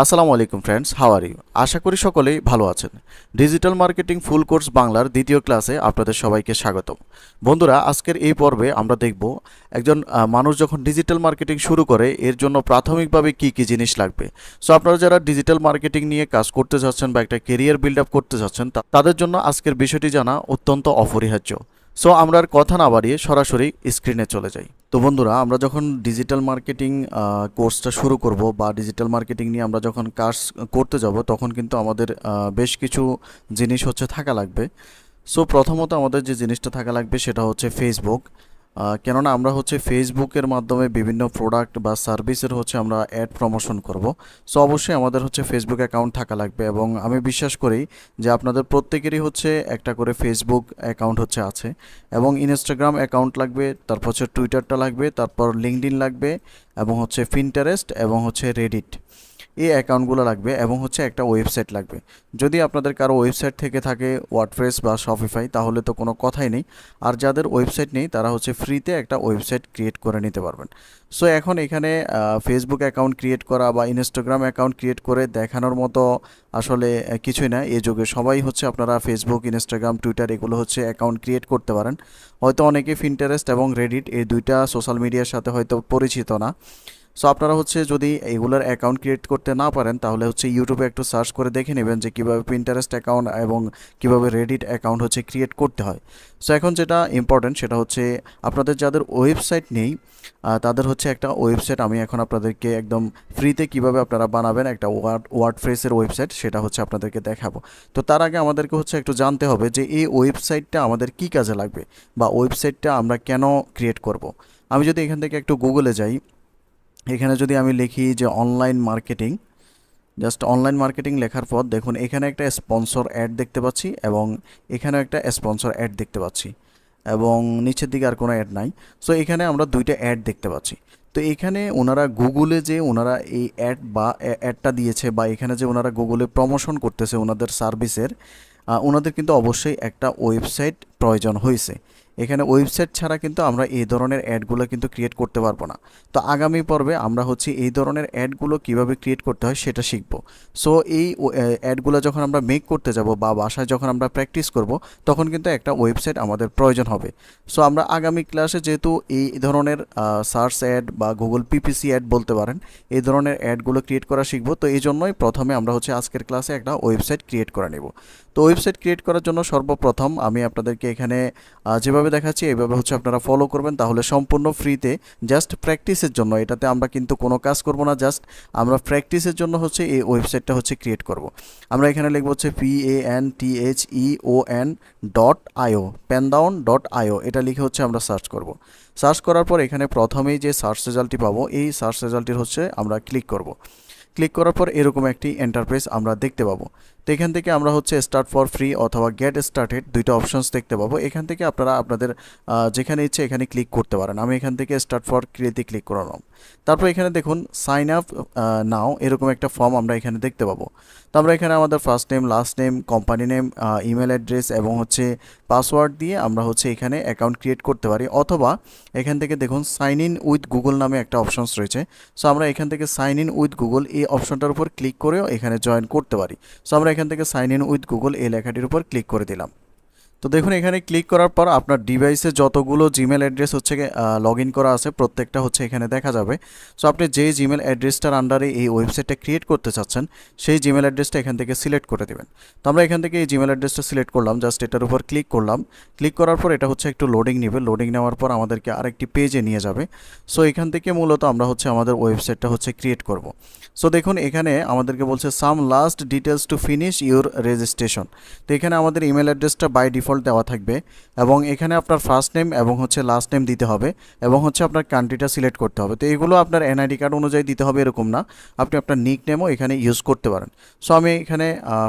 আসসালামু আলাইকুম friends, how are you? আশা করি সকলেই ভালো আছেন। ডিজিটাল মার্কেটিং ফুল কোর্স বাংলার দ্বিতীয় ক্লাসে আপনাদের সবাইকে স্বাগতম। বন্ধুরা, আজকের এই পর্বে আমরা দেখব একজন মানুষ যখন ডিজিটাল মার্কেটিং শুরু করে এর জন্য প্রাথমিকভাবে কি কি জিনিস লাগবে। সো আপনারা যারা ডিজিটাল মার্কেটিং নিয়ে কাজ করতে চাচ্ছেন বা একটা কেরিয়ার বিল্ড আপ করতে চাচ্ছেন তাদের জন্য আজকের বিষয়টি জানা অত্যন্ত অপরিহার্য। সো আমরা আর কথা না বাড়িয়ে সরাসরি স্ক্রিনে চলে যাই। তো বন্ধুরা, আমরা যখন ডিজিটাল মার্কেটিং কোর্সটা শুরু করব বা ডিজিটাল মার্কেটিং নিয়ে আমরা যখন কাজ করতে যাব তখন কিন্তু আমাদের বেশ কিছু জিনিস হচ্ছে থাকা লাগবে। সো প্রথমত আমাদের যে জিনিসটা থাকা লাগবে সেটা হচ্ছে ফেসবুক। কেননা আমরা হচ্ছে ফেসবুকের মাধ্যমে বিভিন্ন প্রোডাক্ট বা সার্ভিসের হচ্ছে আমরা অ্যাড প্রমোশন করব। সো অবশ্যই আমাদের হচ্ছে ফেসবুক অ্যাকাউন্ট থাকা লাগবে এবং আমি বিশ্বাস করি যে আপনাদের প্রত্যেকেরই হচ্ছে একটা করে ফেসবুক অ্যাকাউন্ট হচ্ছে আছে এবং ইনস্টাগ্রাম অ্যাকাউন্ট লাগবে, তারপর হচ্ছে টুইটারটা লাগবে, তারপর লিঙ্কডইন লাগবে এবং হচ্ছে পিন্টারেস্ট এবং হচ্ছে রেডিট, এই অ্যাকাউন্টগুলো লাগবে এবং হচ্ছে একটা ওয়েবসাইট লাগবে। যদি আপনাদের কারো ওয়েবসাইট থেকে থাকে ওয়ার্ডপ্রেস বা শপিফাই তাহলে তো কোনো কথাই নেই, আর যাদের ওয়েবসাইট নেই তারা হচ্ছে ফ্রিতে একটা ওয়েবসাইট ক্রিয়েট করে নিতে পারবেন। সো এখন এখানে ফেসবুক অ্যাকাউন্ট ক্রিয়েট করা বা ইনস্টাগ্রাম অ্যাকাউন্ট ক্রিয়েট করে দেখানোর মতো আসলে কিছুই না। এই যুগে সবাই হচ্ছে আপনারা ফেসবুক, ইনস্টাগ্রাম, টুইটার এগুলো হচ্ছে অ্যাকাউন্ট ক্রিয়েট করতে পারেন। হয়তো অনেকে পিন্টারেস্ট এবং রেডিট এই দুইটা সোশ্যাল মিডিয়ার সাথে হয়তো পরিচিত না। সো আপনারা হচ্ছে যদি এগুলোর অ্যাকাউন্ট ক্রিয়েট করতে না পারেন তাহলে হচ্ছে ইউটিউবে একটু সার্চ করে দেখে নেবেন যে কীভাবে পিন্টারেস্ট অ্যাকাউন্ট এবং কীভাবে রেডিট অ্যাকাউন্ট হচ্ছে ক্রিয়েট করতে হয়। সো এখন যেটা ইম্পর্টেন্ট সেটা হচ্ছে আপনাদের যাদের ওয়েবসাইট নেই তাদের হচ্ছে একটা ওয়েবসাইট আমি এখন আপনাদেরকে একদম ফ্রিতে কিভাবে আপনারা বানাবেন একটা ওয়ার্ডপ্রেসের ওয়েবসাইট সেটা হচ্ছে আপনাদেরকে দেখাবো। তো তার আগে আমাদেরকে হচ্ছে একটু জানতে হবে যে এই ওয়েবসাইটটা আমাদের কী কাজে লাগবে বা ওয়েবসাইটটা আমরা কেন ক্রিয়েট করব। আমি যদি এখান থেকে একটু গুগলে যাই, এখানে যদি আমি লিখি যে online marketing, just online marketing লেখার পর দেখুন এখানে একটা স্পন্সর অ্যাড দেখতে পাচ্ছি এবং এখানেও একটা স্পন্সর অ্যাড দেখতে পাচ্ছি এবং নিচের দিকে আর কোনো অ্যাড নাই। সো এখানে আমরা দুইটা অ্যাড দেখতে পাচ্ছি। তো এখানে ওনারা গুগলে যে ওনারা এই অ্যাড বা অ্যাডটা দিয়েছে বা এখানে যে ওনারা গুগলে প্রমোশন করতেছে ওনাদের সার্ভিসের, ওনাদের কিন্তু অবশ্যই একটা ওয়েবসাইট প্রয়োজন হয়েছে। এখানে ওয়েবসাইট ছাড়া কিন্তু আমরা এই ধরনের অ্যাডগুলো কিন্তু ক্রিয়েট করতে পারবো না। তো আগামী পর্বে আমরা হচ্ছে এই ধরনের অ্যাডগুলো কিভাবে ক্রিয়েট করতে হয় সেটা শিখব। সো এই অ্যাডগুলো যখন আমরা মেক করতে যাব বা বাসায় যখন আমরা প্র্যাকটিস করব তখন কিন্তু একটা ওয়েবসাইট আমাদের প্রয়োজন হবে। সো আমরা আগামী ক্লাসে যেহেতু এই ধরনের সার্চ অ্যাড বা গুগল পিপিসি অ্যাড বলতে পারেন এই ধরনের অ্যাডগুলো ক্রিয়েট করা শিখব। তো এই জন্যই প্রথমে আমরা হচ্ছে আজকের ক্লাসে একটা ওয়েবসাইট ক্রিয়েট করে নেব। তো ওয়েবসাইট ক্রিয়েট করার জন্য সর্বপ্রথম আমি আপনাদেরকে এখানে যেভাবে দেখাচ্ছি এইভাবে হচ্ছে আপনারা ফলো করবেন, তাহলে সম্পূর্ণ ফ্রিতে জাস্ট প্র্যাকটিসের জন্য, এটাতে আমরা কিন্তু কোনো কাজ করব না, জাস্ট আমরা প্র্যাকটিসের জন্য হচ্ছে এই ওয়েবসাইটটা হচ্ছে ক্রিয়েট করব। আমরা এখানে লিখব হচ্ছে PANTHEON.IO, pandaon.io, এটা লিখে হচ্ছে আমরা সার্চ করব। সার্চ করার পর এখানে প্রথমেই যে সার্চ রেজাল্টটি পাবো এই সার্চ রেজাল্টটির হচ্ছে আমরা ক্লিক করব। ক্লিক করার পর এরকম একটি এন্টারপ্রাইজ আমরা দেখতে পাবো। তো এখান থেকে আমরা হচ্ছে স্টার্ট ফর ফ্রি অথবা গেট স্টার্টেড দুইটা অপশনস দেখতে পাবো। এখান থেকে আপনারা আপনাদের যেখানে ইচ্ছে এখানে ক্লিক করতে পারেন। আমি এখান থেকে স্টার্ট ফর ফ্রিতে ক্লিক করলাম। তারপর এখানে দেখুন সাইন আপ নাও, এরকম একটা ফর্ম আমরা এখানে দেখতে পাবো। তো আমরা এখানে আমাদের first name, last name, company name, email address এবং হচ্ছে পাসওয়ার্ড দিয়ে আমরা হচ্ছে এখানে অ্যাকাউন্ট ক্রিয়েট করতে পারি, অথবা এখান থেকে দেখুন সাইন ইন উইথ গুগল নামে একটা অপশনস রয়েছে। সো আমরা এখান থেকে সাইন ইন উইথ গুগল এই অপশনটার উপর ক্লিক করেও এখানে জয়েন করতে পারি। সো আমরা এখান থেকে সাইন ইন উইথ গুগল এই লেখাটির উপর ক্লিক করে দিলাম। তো দেখুন এখানে ক্লিক করার পর আপনার ডিভাইসে যতগুলো জিমেল অ্যাড্রেস হচ্ছে লগ ইন করা আছে প্রত্যেকটা হচ্ছে এখানে দেখা যাবে। সো আপনি যে জিমেল অ্যাড্রেসটার আন্ডারে এই ওয়েবসাইটটা ক্রিয়েট করতে চাচ্ছেন সেই জিমেল অ্যাড্রেসটা এখান থেকে সিলেক্ট করে দেবেন। তো আমরা এখান থেকে এই জিমেল অ্যাড্রেসটা সিলেক্ট করলাম, জাস্ট এটার উপর ক্লিক করলাম। ক্লিক করার পর এটা হচ্ছে একটু লোডিং নেবে, লোডিং নেওয়ার পর আমাদেরকে আরেকটি পেজে নিয়ে যাবে। সো এখান থেকে মূলত আমরা হচ্ছে আমাদের ওয়েবসাইটটা হচ্ছে ক্রিয়েট করব। সো দেখুন এখানে আমাদেরকে বলছে some last details to finish your registration. তো এখানে আমাদের ইমেল অ্যাড্রেসটা বাই ডিফল্ট দেওয়া থাকবে এবং এখানে আপনার ফার্স্ট নেম এবং হচ্ছে লাস্ট নেম দিতে হবে এবং হচ্ছে আপনার কান্ট্রিটা সিলেক্ট করতে হবে। তো এগুলো আপনার এনআইডি কার্ড অনুযায়ী দিতে হবে এরকম না, আপনি আপনার নিক নেমও এখানে ইউজ করতে পারেন। সো আমি এখানে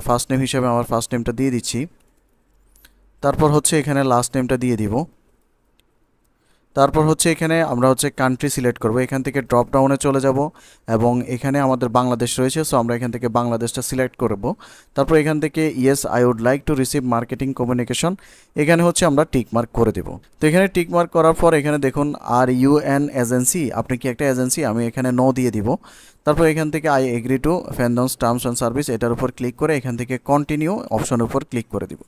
ফার্স্ট নেম হিসেবে আমার ফার্স্ট নেমটা দিয়ে দিচ্ছি, তারপর হচ্ছে এখানে লাস্ট নেমটা দিয়ে দিব। তারপর হচ্ছে এখানে আমরা হচ্ছে কান্ট্রি সিলেক্ট করব, এখান থেকে ড্রপ ডাউনে চলে যাব এবং এখানে আমাদের বাংলাদেশ রয়েছে, সো আমরা এখান থেকে বাংলাদেশটা সিলেক্ট করব। তারপর এখান থেকে yes I would like to receive marketing communication, এখানে হচ্ছে আমরা টিক মার্ক করে দেব। তো এখানে টিক মার্ক করার পর এখানে দেখুন আর ইউ এন এজেন্সি, আপনি কি একটা এজেন্সি, আমি এখানে নো দিয়ে দিব। তারপর এখান থেকে I agree to Fandom's terms and service, এটার উপর ক্লিক করে এখান থেকে কন্টিনিউ অপশনের উপর ক্লিক করে দিব।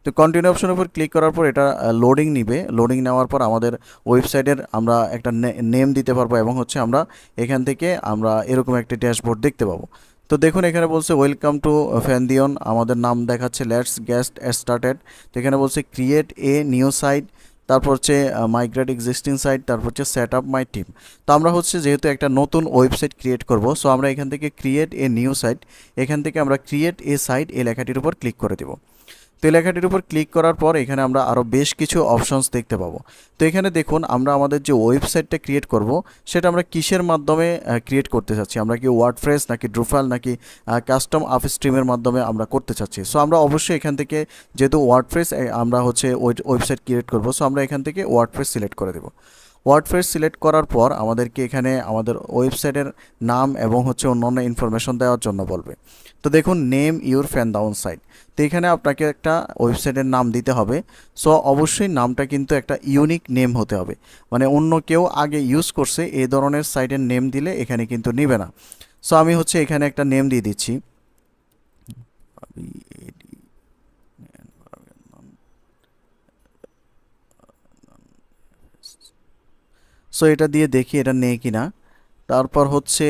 তো কন্টিনিউ অপশনের উপর ক্লিক করার পর এটা লোডিং নিবে, লোডিং নেওয়ার পর আমাদের ওয়েবসাইটের আমরা একটা নেম দিতে পারবো এবং হচ্ছে আমরা এখান থেকে আমরা এরকম একটা ড্যাশবোর্ড দেখতে পাবো। তো দেখুন এখানে বলছে ওয়েলকাম টু ফ্যান্দিয়ন, আমাদের নাম দেখাচ্ছে লেটস গেট স্টার্টেড। তো এখানে বলছে ক্রিয়েট এ নিউ সাইট, তারপর হচ্ছে মাইগ্রেট এক্সিস্টিং সাইট, তারপর হচ্ছে সেট আপ মাই টিম। তো আমরা হচ্ছে যেহেতু একটা নতুন ওয়েবসাইট ক্রিয়েট করব, সো আমরা এখান থেকে ক্রিয়েট এ নিউ সাইট, এখান থেকে আমরা ক্রিয়েট এ সাইট এই লেখাটির উপর ক্লিক করে দেব। তো এই লেখাটির উপর ক্লিক করার পর এখানে আমরা আরও বেশ কিছু অপশনস দেখতে পাবো। তো এখানে দেখুন আমরা আমাদের যে ওয়েবসাইটটা ক্রিয়েট করব সেটা আমরা কিসের মাধ্যমে ক্রিয়েট করতে চাচ্ছি, আমরা কি ওয়ার্ডপ্রেস নাকি ড্রুফাল নাকি কাস্টম আপ স্ট্রিমের মাধ্যমে আমরা করতে চাচ্ছি। সো আমরা অবশ্যই এখান থেকে যেহেতু ওয়ার্ডপ্রেস আমরা হচ্ছে ওয়েবসাইট ক্রিয়েট করব, সো আমরা এখান থেকে ওয়ার্ডপ্রেস সিলেক্ট করে দেব। ওয়ার্ডপ্রেস সিলেক্ট করার পর আমাদেরকে এখানে আমাদের ওয়েবসাইটের নাম এবং হচ্ছে অন্যান্য ইনফরমেশন দেওয়ার জন্য বলবে। তো দেখুন name your fan down site, তো এখানে আপনাকে একটা ওয়েবসাইটের নাম দিতে হবে। সো অবশ্যই নামটা কিন্তু একটা ইউনিক নেম হতে হবে, মানে অন্য কেউ আগে ইউজ করছে এই ধরনের সাইটের নেম দিলে এখানে কিন্তু নেবে না। সো আমি হচ্ছে এখানে একটা নেম দিয়ে দিচ্ছি, সো এটা দিয়ে দেখি এটা নেই কিনা। তারপর হচ্ছে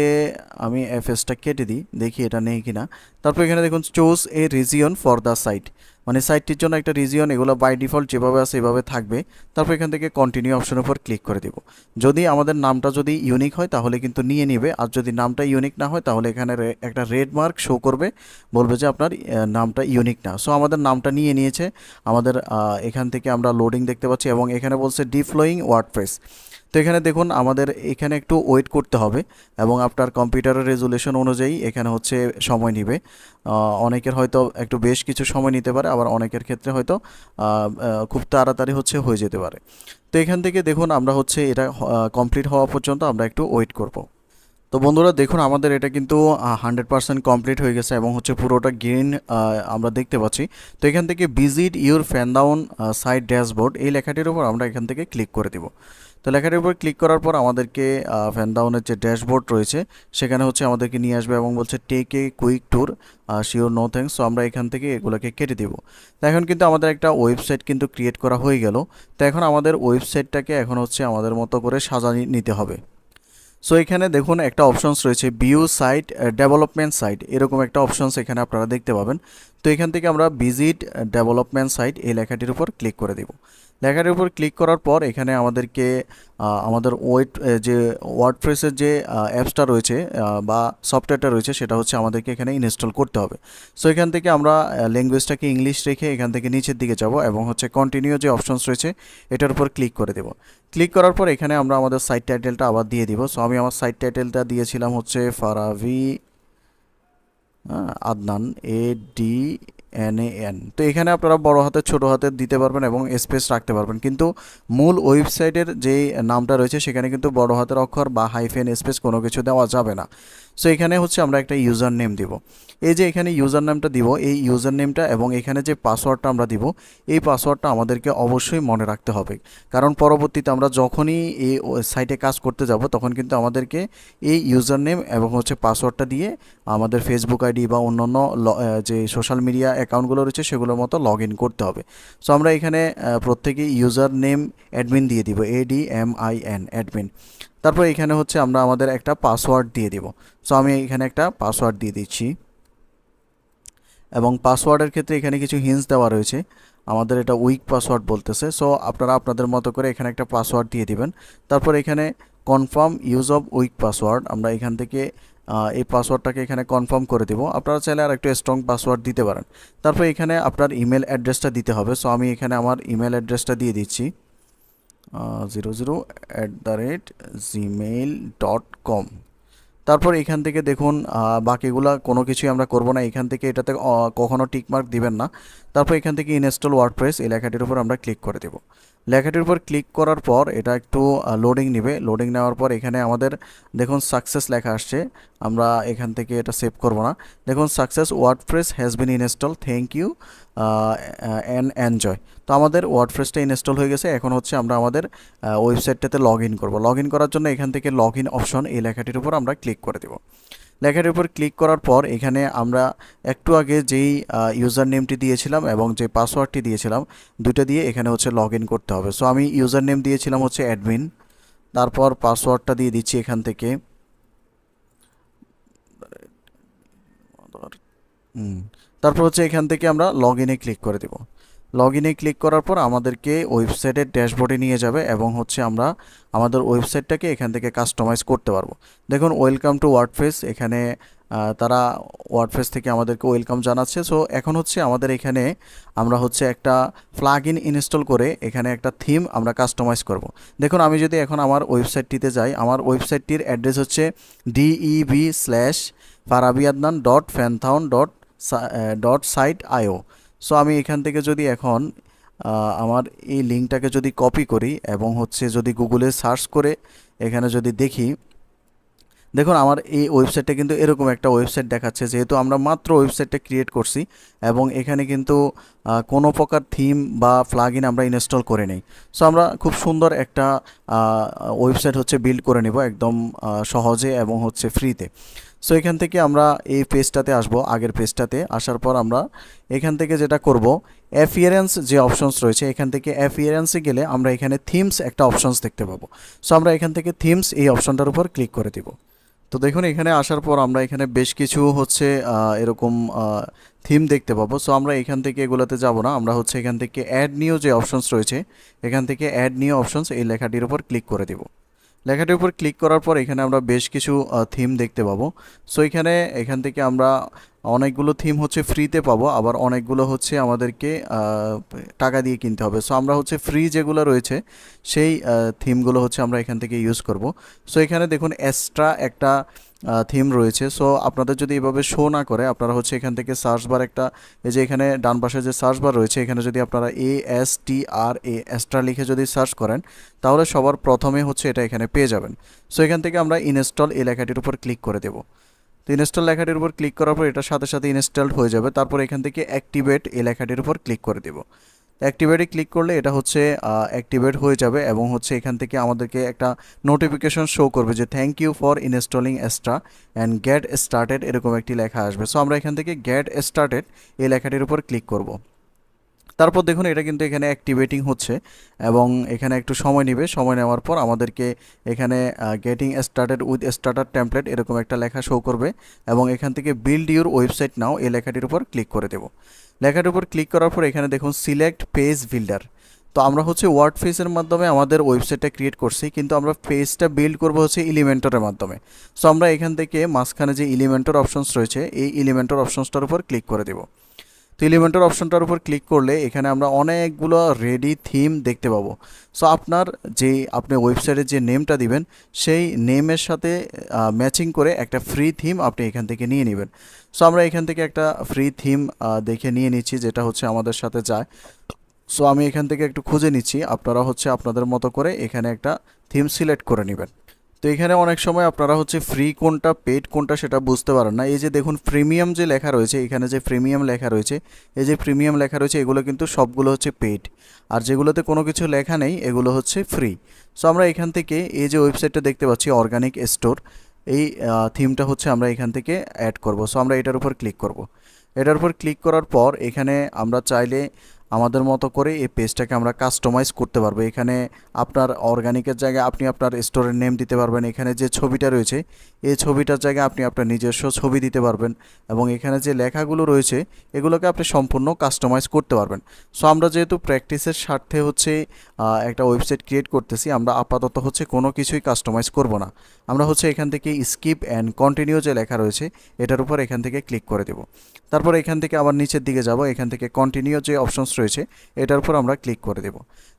আমি এফএসটা কেটে দিই, দেখি এটা নেই কিনা। তারপর এখানে দেখুন choose a region for the site, মানে সাইটটির জন্য একটা রিজিয়ন, এগুলো বাই ডিফল্ট যেভাবে আছে এভাবে থাকবে। তারপর এখান থেকে কন্টিনিউ অপশনের উপর ক্লিক করে দেব। যদি আমাদের নামটা যদি ইউনিক হয় তাহলে কিন্তু নিয়ে নেবে, আর যদি নামটা ইউনিক না হয় তাহলে এখানে একটা রেড মার্ক শো করবে, বলবে যে আপনার নামটা ইউনিক না। সো আমাদের নামটা নিয়ে নিয়েছে, আমাদের এখান থেকে আমরা লোডিং দেখতে পাচ্ছি এবং এখানে বলছে ডিপ্লয়িং ওয়ার্ডপ্রেস। তো এখানে দেখুন আমাদের এখানে একটু ওয়েট করতে হবে এবং আপনার কম্পিউটারের রেজুলেশন অনুযায়ী এখানে হচ্ছে সময় নেবে। অনেকের হয়তো একটু বেশ কিছু সময় নিতে পারে, আবার অনেকের ক্ষেত্রে হয়তো খুব তাড়াতাড়ি হচ্ছে হয়ে যেতে পারে। তো এখান থেকে দেখুন আমরা হচ্ছে এটা কমপ্লিট হওয়া পর্যন্ত আমরা একটু ওয়েট করব। তো বন্ধুরা দেখুন আমাদের এটা কিন্তু 100% কমপ্লিট হয়ে গেছে এবং হচ্ছে পুরোটা গ্রিন আমরা দেখতে পাচ্ছি। তো এখান থেকে visit your fan down site dashboard এই লেখাটির উপর আমরা এখান থেকে ক্লিক করে দিব। তো লেখাটির উপর ক্লিক করার পর আমাদেরকে ফ্যান ডাউনের যে ড্যাশবোর্ড রয়েছে সেখানে হচ্ছে আমাদেরকে নিয়ে আসবে এবং বলছে take a quick tour, sure no thanks. So আমরা এখান থেকে এগুলোকে কেটে দেব। তো এখন কিন্তু আমাদের একটা ওয়েবসাইট কিন্তু ক্রিয়েট করা হয়ে গেল। তো এখন আমাদের ওয়েবসাইটটাকে এখন হচ্ছে আমাদের মতো করে সাজিয়ে নিতে হবে। সো এখানে দেখুন একটা অপশনস রয়েছে ভিউ সাইট ডেভেলপমেন্ট সাইট, এরকম একটা অপশনস এখানে আপনারা দেখতে পাবেন। তো এখান থেকে আমরা ভিজিট ডেভেলপমেন্ট সাইট এই লেখাটির উপর ক্লিক করে দেব। লেখাটির উপর ক্লিক করার পর এখানে আমাদেরকে আমাদের যে ওয়ার্ডপ্রেসের যে অ্যাপসটা রয়েছে বা সফটওয়্যারটা রয়েছে সেটা হচ্ছে আমাদেরকে এখানে ইনস্টল করতে হবে। সো এখান থেকে আমরা ল্যাঙ্গুয়েজটাকে ইংলিশ রেখে এখান থেকে নিচের দিকে যাব এবং হচ্ছে কন্টিনিউ যে অপশনস রয়েছে এটার উপর ক্লিক করে দেব। ক্লিক করার পর এখানে আমরা আমাদের সাইট টাইটেলটা আবার দিয়ে দিব। সো আমি আমার সাইট টাইটেলটা দিয়েছিলাম হচ্ছে ফারাভি আদনান ADNAN। তো এখানে আপনারা বড় হাতের ছোট হাতের দিতে পারবেন এবং স্পেস রাখতে পারবেন, কিন্তু মূল ওয়েবসাইটের যে নামটা রয়েছে সেখানে কিন্তু বড় হাতের অক্ষর বা হাইফেন স্পেস কোনো কিছু দেওয়া যাবে না। সো এখানে হচ্ছে আমরা একটা ইউজার নেম দিব। এই যে এখানে ইউজার নেমটা দিব, এই ইউজার নেমটা এবং এখানে যে পাসওয়ার্ডটা আমরা দিব এই পাসওয়ার্ডটা আমাদেরকে অবশ্যই মনে রাখতে হবে, কারণ পরবর্তীতে আমরা যখনই এই সাইটে কাজ করতে যাব তখন কিন্তু আমাদেরকে এই ইউজার নেম এবং হচ্ছে পাসওয়ার্ডটা দিয়ে আমাদের ফেসবুক আইডি বা অন্যান্য যে সোশ্যাল মিডিয়া অ্যাকাউন্টগুলো রয়েছে সেগুলোর মতো লগ ইন করতে হবে। সো আমরা এখানে প্রত্যেকেই ইউজার নেম অ্যাডমিন দিয়ে দিব, ADMIN অ্যাডমিন। তারপর এখানে হচ্ছে আমরা আমাদের একটা পাসওয়ার্ড দিয়ে দিব। সো আমি এখানে একটা পাসওয়ার্ড দিয়ে দিচ্ছি এবং পাসওয়ার্ডের ক্ষেত্রে এখানে কিছু হিন্টস দেওয়া রয়েছে, আমাদের এটা উইক পাসওয়ার্ড বলতেছে। সো আপনারা আপনাদের মতো করে এখানে একটা পাসওয়ার্ড দিয়ে দিবেন। তারপর এখানে confirm use of week password, আমরা এখান থেকে এই পাসওয়ার্ডটাকে এখানে কনফার্ম করে দেব। আপনারা চাইলে আর একটু স্ট্রং পাসওয়ার্ড দিতে পারেন। তারপর এখানে আপনার ইমেল অ্যাড্রেসটা দিতে হবে। সো আমি এখানে আমার ইমেল অ্যাড্রেসটা দিয়ে দিচ্ছি 00@gmail.com। তারপর এখান থেকে দেখুন বাকিগুলা কোনো কিছুই আমরা করব না, এখান থেকে এটাতে কখনো টিকমার্ক দিবেন না। তারপর এখান থেকে ইনস্টল ওয়ার্ডপ্রেস এই লেখাটির উপর আমরা ক্লিক করে দেব। লেখাটির উপর ক্লিক করার পর এটা একটু লোডিং নেবে। লোডিং নেওয়ার পর এখানে আমাদের দেখুন সাকসেস লেখা আসছে। আমরা এখান থেকে এটা সেভ করব না। দেখুন success WordPress has been install, thank you and enjoy. তো আমাদের ওয়ার্ডপ্রেসটা ইনস্টল হয়ে গেছে। এখন হচ্ছে আমরা আমাদের ওয়েবসাইটটাতে লগ ইন করবো। লগ ইন করার জন্য এখান থেকে লগ ইন অপশন এই লেখাটির উপর আমরা ক্লিক করে দেবো। লেখাটির উপর ক্লিক করার পর এখানে আমরা একটু আগে যেই ইউজার নেমটি দিয়েছিলাম এবং যে পাসওয়ার্ডটি দিয়েছিলাম দুটো দিয়ে এখানে হচ্ছে লগ ইন করতে হবে। সো আমি ইউজার নেম দিয়েছিলাম হচ্ছে অ্যাডমিন, তারপর পাসওয়ার্ডটা দিয়ে দিচ্ছি এখান থেকে। তারপর হচ্ছে এখান থেকে আমরা লগ ইনে ক্লিক করে দেব। লগ ইনে ক্লিক করার পর আমাদেরকে ওয়েবসাইটের ড্যাশবোর্ডে নিয়ে যাবে এবং হচ্ছে আমরা আমাদের ওয়েবসাইটটাকে এখান থেকে কাস্টমাইজ করতে পারবো। দেখুন ওয়েলকাম টু ওয়ার্ডপ্রেস, এখানে তারা ওয়ার্ডপ্রেস থেকে আমাদেরকে ওয়েলকাম জানাচ্ছে। সো এখন হচ্ছে আমাদের এখানে আমরা হচ্ছে একটা প্লাগইন ইনস্টল করে এখানে একটা থিম আমরা কাস্টমাইজ করব। দেখুন আমি যদি এখন আমার ওয়েবসাইটটিতে যাই, আমার ওয়েবসাইটটির অ্যাড্রেস হচ্ছে deb/farabiadnan.fantown.site.io। সো আমি এখান থেকে যদি এখন আমার এই লিঙ্কটাকে যদি কপি করি এবং হচ্ছে যদি গুগলে সার্চ করে এখানে যদি দেখি, দেখুন আমার এই ওয়েবসাইটটা কিন্তু এরকম একটা ওয়েবসাইট দেখাচ্ছে, যেহেতু আমরা মাত্র ওয়েবসাইটটা ক্রিয়েট করছি এবং এখানে কিন্তু কোনো প্রকার থিম বা প্লাগইন আমরা ইনস্টল করে নেই। সো আমরা খুব সুন্দর একটা ওয়েবসাইট হচ্ছে বিল্ড করে নেব একদম সহজে এবং হচ্ছে ফ্রিতে। সো এখান থেকে আমরা এই পেজটাতে আসব। আগের পেজটাতে আসার পর আমরা এখান থেকে যেটা করব, অ্যাপিয়ারেন্স যে অপশনস রয়েছে এখান থেকে অ্যাপিয়ারেন্সে গেলে আমরা এখানে থিমস একটা অপশনস দেখতে পাবো। সো আমরা এখান থেকে থিমস এই অপশনটার উপর ক্লিক করে দিব। তো দেখুন এখানে আসার পর আমরা এখানে বেশ কিছু হচ্ছে এরকম থিম দেখতে পাবো। সো আমরা এখান থেকে এগুলোতে যাব না, আমরা হচ্ছে এখান থেকে অ্যাড নিউ যে অপশনস রয়েছে এখান থেকে অ্যাড নিউ অপশনস এই লেখাটির উপর ক্লিক করে দেব। লেখাটির উপর ক্লিক করার পর এখানে আমরা বেশ কিছু থিম দেখতে পাবো। সো এখান থেকে আমরা অনেকগুলো থিম হচ্ছে ফ্রিতে পাবো, আবার অনেকগুলো হচ্ছে আমাদেরকে টাকা দিয়ে কিনতে হবে। সো আমরা হচ্ছে ফ্রি যেগুলো রয়েছে সেই থিমগুলো হচ্ছে আমরা এখান থেকে ইউজ করব। সো এখানে দেখুন এক্সট্রা একটা থিম রয়েছে। সো আপনাদের যদি এভাবে শো না করে আপনারা হচ্ছে এখান থেকে সার্চ বার একটা, এই যে এখানে ডান পাশে যে সার্চ বার রয়েছে এখানে যদি আপনারা এক্সট্রা লিখে যদি সার্চ করেন তাহলে সবার প্রথমে হচ্ছে এটা এখানে পেয়ে যাবেন। সো এখান থেকে আমরা ইনস্টল এই লেখাটির উপর ক্লিক করে দেব। তো ইনস্টল লেখাটির উপর ক্লিক করার পর এটার সাথে সাথে ইনস্টলড হয়ে যাবে। তারপর এখান থেকে অ্যাক্টিভেট এই লেখাটির উপর ক্লিক করে দেব। অ্যাক্টিভেটে ক্লিক করলে এটা হচ্ছে অ্যাক্টিভেট হয়ে যাবে এবং হচ্ছে এখান থেকে আমাদেরকে একটা নোটিফিকেশন শো করবে যে thank you for installing Astra and get started, এরকম একটি লেখা আসবে। সো আমরা এখান থেকে গেট স্টার্টেড এই লেখাটির উপর ক্লিক করব। তারপর দেখুন এটা কিন্তু এখানে অ্যাক্টিভেটিং হচ্ছে এবং এখানে একটু সময় নেবে। সময় নেওয়ার পর আমাদেরকে এখানে getting started with starter template এরকম একটা লেখা শো করবে এবং এখান থেকে বিল্ড ইউর ওয়েবসাইট নাও এই লেখাটির উপর ক্লিক করে দেব। লেখাটির উপর ক্লিক করার পর এখানে দেখুন সিলেক্ট পেজ বিল্ডার। তো আমরা হচ্ছে ওয়ার্ডপ্রেসের মাধ্যমে আমাদের ওয়েবসাইটটা ক্রিয়েট করছি, কিন্তু আমরা পেজটা বিল্ড করব হচ্ছে এলিমেন্টরের মাধ্যমে। সো আমরা এখান থেকে মাঝখানে যে এলিমেন্টর অপশনস রয়েছে এই এলিমেন্টর অপশনসটার উপর ক্লিক করে দেব। তো এলিমেন্টর অপশনটার উপর ক্লিক করলে এখানে আমরা অনেকগুলো রেডি থিম দেখতে পাবো। সো আপনি ওয়েবসাইটের যে নেমটা দিবেন সেই নেমের সাথে ম্যাচিং করে একটা ফ্রি থিম আপনি এখান থেকে নিয়ে নেবেন। সো আমরা এখান থেকে একটা ফ্রি থিম দেখে নিয়ে নিচ্ছি যেটা হচ্ছে আমাদের সাথে যায়। সো আমি এখান থেকে একটু খুঁজে নিচ্ছি, আপনারা হচ্ছে আপনাদের মতো করে এখানে একটা থিম সিলেক্ট করে নেবেন। তো এখানে অনেক সময় আপনারা হচ্ছে ফ্রি কোনটা পেড কোনটা সেটা বুঝতে পারেন না। এই যে দেখুন প্রিমিয়াম যে লেখা রয়েছে এখানে যে প্রিমিয়াম লেখা রয়েছে, এই যে প্রিমিয়াম লেখা রয়েছে এগুলো কিন্তু সবগুলো হচ্ছে পেড, আর যেগুলোতে কোনো কিছু লেখা নেই এগুলো হচ্ছে ফ্রি। সো আমরা এখান থেকে এই যে ওয়েবসাইটটা দেখতে পাচ্ছি অর্গানিক স্টোর, এই থিমটা হচ্ছে আমরা এখান থেকে অ্যাড করব। সো আমরা এটার উপর ক্লিক করব। এটার উপর ক্লিক করার পর এখানে আমরা চাইলে আমাদের মতো করে এই পেজটাকে আমরা কাস্টমাইজ করতে পারবো। এখানে আপনার অর্গানিকের জায়গায় আপনি আপনার স্টোরের নেম দিতে পারবেন, এখানে যে ছবিটা রয়েছে এই ছবিটার জায়গায় আপনি আপনার নিজস্ব ছবি দিতে পারবেন এবং এখানে যে লেখাগুলো রয়েছে এগুলোকে আপনি সম্পূর্ণ কাস্টমাইজ করতে পারবেন। সো আমরা যেহেতু প্র্যাকটিসের স্বার্থে হচ্ছে একটা ওয়েবসাইট ক্রিয়েট করতেছি, আমরা আপাতত হচ্ছে কোনো কিছুই কাস্টমাইজ করব না। আমরা হচ্ছে এখান থেকে স্কিপ অ্যান্ড কন্টিনিউ যে লেখা রয়েছে এটার উপর এখান থেকে ক্লিক করে দেব। তারপর এখান থেকে আবার নিচের দিকে যাব, এখান থেকে কন্টিনিউ যে অপশনস রয়েছে এটার উপর আমরা ক্লিক করে দেব।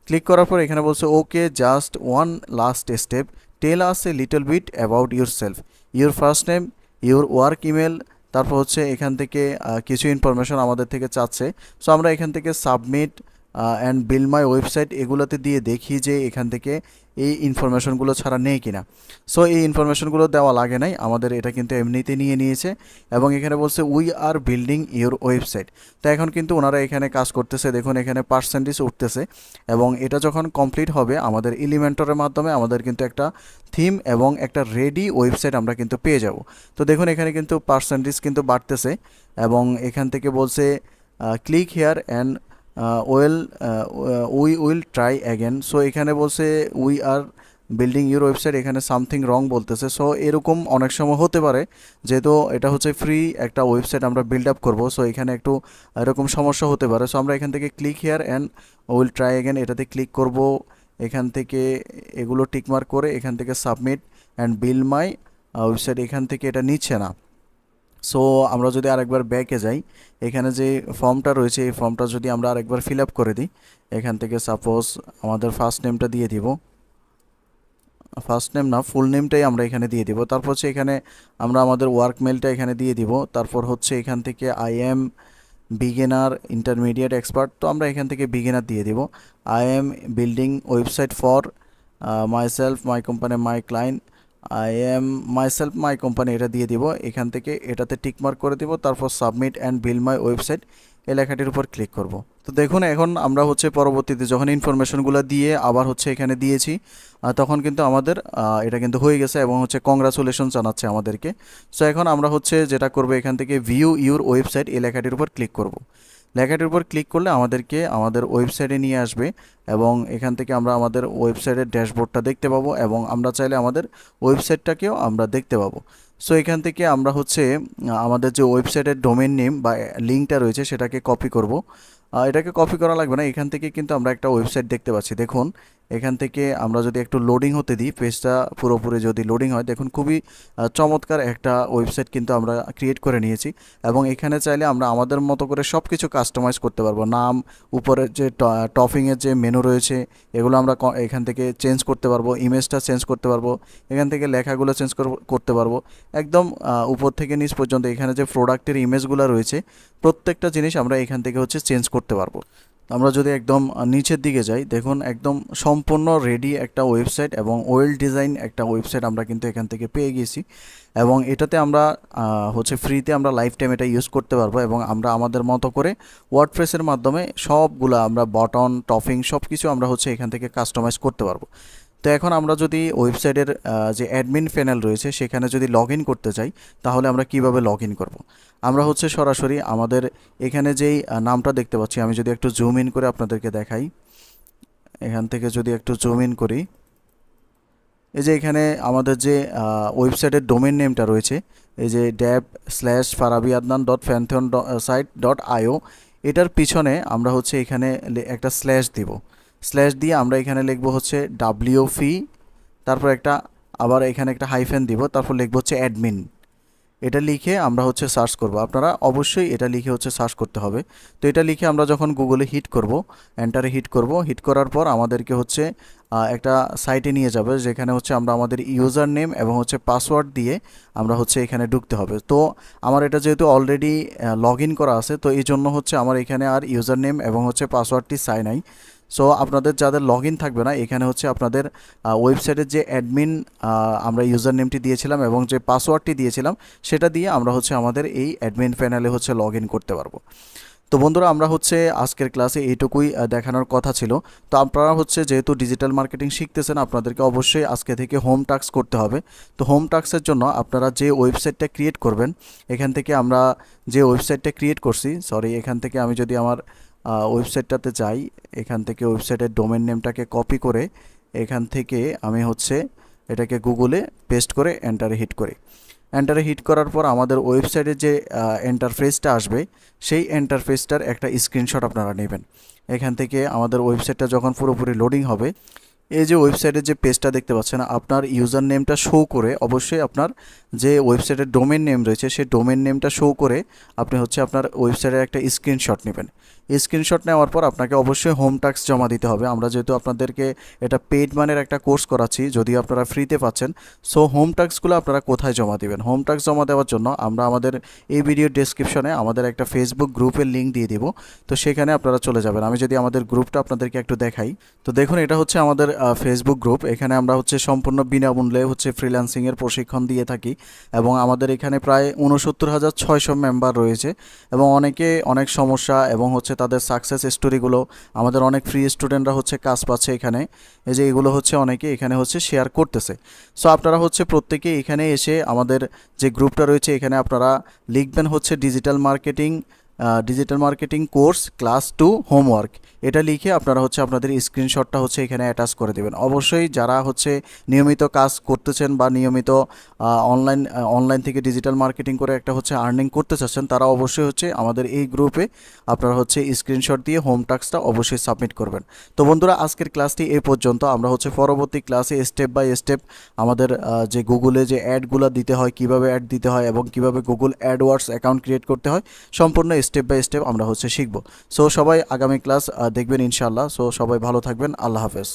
ক্লিক করার পর এখানে বলছে okay just one last step, tell us a little bit about yourself, your first name, your work email. তারপর হচ্ছে এখান থেকে কিছু ইনফরমেশন আমাদের থেকে চাচ্ছে। সো আমরা এখান থেকে submit and bill my website এগুলোতে দিয়ে দেখি যে এখান থেকে এই ইনফরমেশনগুলো ছাড়া নেই কিনা। সো এই ইনফরমেশনগুলো দেওয়া লাগে নাই, আমাদের এটা কিন্তু এমনিতে নিয়ে নিয়েছে এবং এখানে বলছে we are building your website. তো এখন কিন্তু ওনারা এখানে কাজ করতেছে, দেখুন এখানে পার্সেন্টেজ উঠতেছে এবং এটা যখন কমপ্লিট হবে আমাদের এলিমেন্টরের মাধ্যমে আমাদের কিন্তু একটা থিম এবং একটা রেডি ওয়েবসাইট আমরা কিন্তু পেয়ে যাব। তো দেখুন এখানে কিন্তু পার্সেন্টেজ কিন্তু বাড়তেছে এবং এখান থেকে বলছে click here and well we will try again. So এখানে বলছে we are building your website, এখানে সামথিং রং বলতেছে। সো এরকম অনেক সময় হতে পারে, যেহেতু এটা হচ্ছে ফ্রি একটা ওয়েবসাইট আমরা বিল্ড আপ করবো, সো এখানে একটু এরকম সমস্যা হতে পারে। সো আমরা এখান থেকে click here and will try again এটাতে ক্লিক করব, এখান থেকে এগুলো টিকমার্ক করে এখান থেকে submit and bill my website, এখান থেকে এটা নিচ্ছে না। সো আমরা যদি আরেকবার ব্যাকে যাই, এখানে যে ফর্মটা রয়েছে এই ফর্মটা যদি আমরা আরেকবার ফিল আপ করে দিই, এখান থেকে সাপোজ আমাদের ফার্স্ট নেমটা দিয়ে দিব, ফার্স্ট নেম না ফুল নেমটাই আমরা এখানে দিয়ে দিব। তারপর হচ্ছে এখানে আমরা আমাদের ওয়ার্ক মেলটা এখানে দিয়ে দিব। তারপর হচ্ছে এখান থেকে I am beginner, intermediate, expert, তো আমরা এখান থেকে বিগিনার দিয়ে দিব। I am building website for my self, my company, my client, I am myself my company এটা দিয়ে দিব। এখান থেকে এটাতে টিকমার্ক করে দিব, তারপর submit and bill my website এই লেখাটির উপর ক্লিক করব। তো দেখুন এখন আমরা হচ্ছে পরবর্তীতে যখন ইনফরমেশনগুলো দিয়ে আবার হচ্ছে এখানে দিয়েছি তখন কিন্তু আমাদের এটা কিন্তু হয়ে গেছে এবং হচ্ছে কংগ্রাচুলেশন জানাচ্ছে আমাদেরকে। সো এখন আমরা হচ্ছে যেটা করব এখান থেকে ভিউ ইউর ওয়েবসাইট এই লেখাটির উপর ক্লিক করব। লেখাটির উপর ক্লিক করলে আমাদেরকে আমাদের ওয়েবসাইটে নিয়ে আসবে এবং এখান থেকে আমরা আমাদের ওয়েবসাইটের ড্যাশবোর্ডটা দেখতে পাবো এবং আমরা চাইলে আমাদের ওয়েবসাইটটাকেও আমরা দেখতে পাবো। সো এখান থেকে আমরা হচ্ছে আমাদের যে ওয়েবসাইটের ডোমেন নেম বা লিঙ্কটা রয়েছে সেটাকে কপি করব। এটাকে কপি করা লাগবে না, এখান থেকে কিন্তু আমরা একটা ওয়েবসাইট দেখতে পাচ্ছি। দেখুন এখান থেকে আমরা যদি একটু লোডিং হতে দিই, পেজটা পুরোপুরি যদি লোডিং হয়, দেখুন খুবই চমৎকার একটা ওয়েবসাইট কিন্তু আমরা ক্রিয়েট করে নিয়েছি এবং এখানে চাইলে আমরা আমাদের মতো করে সব কিছু কাস্টমাইজ করতে পারবো। নাম, উপরের যে টপিংয়ের যে মেনু রয়েছে এগুলো আমরা এখান থেকে চেঞ্জ করতে পারবো, ইমেজটা চেঞ্জ করতে পারবো, এখান থেকে লেখাগুলো চেঞ্জ করতে পারবো একদম উপর থেকে নিচ পর্যন্ত। এখানে যে প্রোডাক্টের ইমেজগুলো রয়েছে প্রত্যেকটা জিনিস আমরা এখান থেকে হচ্ছে চেঞ্জ করতে পারবো। আমরা যদি একদম নিচের দিকে যাই, দেখুন একদম সম্পূর্ণ রেডি একটা ওয়েবসাইট এবং ওয়েল ডিজাইন একটা ওয়েবসাইট আমরা কিন্তু এখান থেকে পেয়ে গেছি এবং এটাতে আমরা হচ্ছে ফ্রিতে আমরা লাইফ টাইম এটা ইউজ করতে পারবো এবং আমরা আমাদের মতো করে ওয়ার্ডপ্রেসের মাধ্যমে সবগুলো আমরা বটন, টপিং সব কিছু আমরা হচ্ছে এখান থেকে কাস্টমাইজ করতে পারবো। তো এখন আমরা যদি ওয়েবসাইটের যে অ্যাডমিন প্যানেল রয়েছে সেখানে যদি লগ ইন করতে চাই তাহলে আমরা কিভাবে লগ ইন করব। আমরা হচ্ছে সরাসরি আমাদের এখানে যেই নামটা দেখতে পাচ্ছি, আমি যদি একটু জুম ইন করে আপনাদেরকে দেখাই, এখান থেকে যদি একটু জুম ইন করি, এই যে এখানে আমাদের যে ওয়েবসাইটের ডোমেন নেমটা রয়েছে, এই যে dab/farabiadnan.fantheon.site.io, এটার পিছনে আমরা হচ্ছে এখানে একটা স্ল্যাশ দিব। স্ল্যাশ দিয়ে আমরা এখানে লিখব হচ্ছে WFI, তারপর একটা আবার এখানে একটা হাইফেন দিব, তারপর লিখব হচ্ছে অ্যাডমিন। এটা লিখে আমরা হচ্ছে সার্চ করব। আপনারা অবশ্যই এটা লিখে হচ্ছে সার্চ করতে হবে। তো এটা লিখে আমরা যখন গুগলে হিট করব, এন্টারে হিট করব, হিট করার পর আমাদেরকে হচ্ছে একটা সাইটে নিয়ে যাবে যেখানে হচ্ছে আমরা আমাদের ইউজার নেম এবং হচ্ছে পাসওয়ার্ড দিয়ে আমরা হচ্ছে এখানে ঢুকতে হবে। তো আমার এটা যেহেতু অলরেডি লগ ইন করা আছে, তো এই জন্য হচ্ছে আমার এখানে আর ইউজার নেম এবং হচ্ছে পাসওয়ার্ডটি চাই নাই। সো আপনাদের যাদের লগ ইন থাকবে না, এখানে হচ্ছে আপনাদের ওয়েবসাইটের যে অ্যাডমিন আমরা ইউজার নেমটি দিয়েছিলাম এবং যে পাসওয়ার্ডটি দিয়েছিলাম সেটা দিয়ে আমরা হচ্ছে আমাদের এই অ্যাডমিন প্যানেলে হচ্ছে লগ ইন করতে পারবো। তো বন্ধুরা আমরা হচ্ছে আজকের ক্লাসে এইটুকুই দেখানোর কথা ছিল। তো আপনারা হচ্ছে যেহেতু ডিজিটাল মার্কেটিং শিখতেছেন, আপনাদেরকে অবশ্যই আজকে থেকে হোম টাস্ক করতে হবে। তো হোম টাস্কের জন্য আপনারা যে ওয়েবসাইটটা ক্রিয়েট করবেন, এখান থেকে আমরা যে ওয়েবসাইটটা ক্রিয়েট করছি, এখান থেকে আমি যদি আমার ওয়েবসাইটটাতে যাই, এখান থেকে ওয়েবসাইটের ডোমেন নেমটাকে কপি করে এখান থেকে আমি হচ্ছে এটাকে গুগলে পেস্ট করে এন্টারে হিট করি। এন্টারে হিট করার পর আমাদের ওয়েবসাইটের যে ইন্টারফেসটা আসবে সেই ইন্টারফেসটার একটা স্ক্রিনশট আপনারা নেবেন। এখান থেকে আমাদের ওয়েবসাইটটা যখন পুরোপুরি লোডিং হবে, এই যে ওয়েবসাইটের যে পেজটা দেখতে পাচ্ছেন, আপনার ইউজার নেমটা শো করে, অবশ্যই আপনার যে ওয়েবসাইটের ডোমেন নেম রয়েছে সেই ডোমেন নেমটা শো করে আপনি হচ্ছে আপনার ওয়েবসাইটের একটা স্ক্রিনশট নেবেন। স্ক্রিনশট নেওয়ার পর আপনাকে অবশ্যই হোম টাস্ক জমা দিতে হবে। আমরা যেহেতু আপনাদেরকে এটা পেইড মানের একটা কোর্স করাচ্ছি, যদি আপনারা ফ্রিতে পাচ্ছেন, সো হোম টাস্কগুলো আপনারা কোথায় জমা দিবেন? হোম টাস্ক জমা দেওয়ার জন্য আমরা আমাদের এই ভিডিও ডেসক্রিপশনে আমাদের একটা ফেসবুক গ্রুপের লিঙ্ক দিয়ে দিব, তো সেখানে আপনারা চলে যাবেন। আমি যদি আমাদের গ্রুপটা আপনাদেরকে একটু দেখাই, তো দেখুন এটা হচ্ছে আমাদের ফেসবুক গ্রুপ। এখানে আমরা হচ্ছে সম্পূর্ণ বিনামূল্যে হচ্ছে ফ্রিল্যান্সিংয়ের প্রশিক্ষণ দিয়ে থাকি এবং আমাদের এখানে প্রায় ৬৯,৬০০ মেম্বার রয়েছে এবং অনেকে অনেক সমস্যা এবং হচ্ছে তাদের সাকসেস স্টোরিগুলো, আমাদের অনেক ফ্রি স্টুডেন্টরা হচ্ছে কাজ পাচ্ছে এখানে, এই যে এগুলো হচ্ছে অনেকে এখানে হচ্ছে শেয়ার করতেছে। সো আপনারা হচ্ছে প্রত্যেকে এখানে এসে আমাদের যে গ্রুপটা রয়েছে এখানে আপনারা লিখবেন হচ্ছে digital marketing course class 2 homework, এটা লিখে আপনারা হচ্ছে আপনাদের স্ক্রিনশটটা হচ্ছে এখানে অ্যাটাচ করে দেবেন। অবশ্যই যারা হচ্ছে নিয়মিত কাজ করতেছেন বা নিয়মিত অনলাইন থেকে ডিজিটাল মার্কেটিং করে একটা হচ্ছে আর্নিং করতে চাচ্ছেন, তারা অবশ্যই হচ্ছে আমাদের এই গ্রুপে আপনারা হচ্ছে স্ক্রিনশট দিয়ে হোম টাস্কটা অবশ্যই সাবমিট করবেন। তো বন্ধুরা, আজকের ক্লাসটি এই পর্যন্ত। আমরা হচ্ছে পরবর্তী ক্লাসে স্টেপ বাই স্টেপ আমাদের যে গুগলে যে অ্যাডগুলো দিতে হয়, কিভাবে অ্যাড দিতে হয় এবং কিভাবে গুগল অ্যাডওয়ার্ডস অ্যাকাউন্ট ক্রিয়েট করতে হয়, সম্পূর্ণ স্টেপ বাই স্টেপ আমরা হচ্ছে শিখব। সো সবাই আগামী ক্লাস দেখবেন ইনশাআল্লাহ। সো সবাই ভালো থাকবেন। আল্লাহ হাফেজ।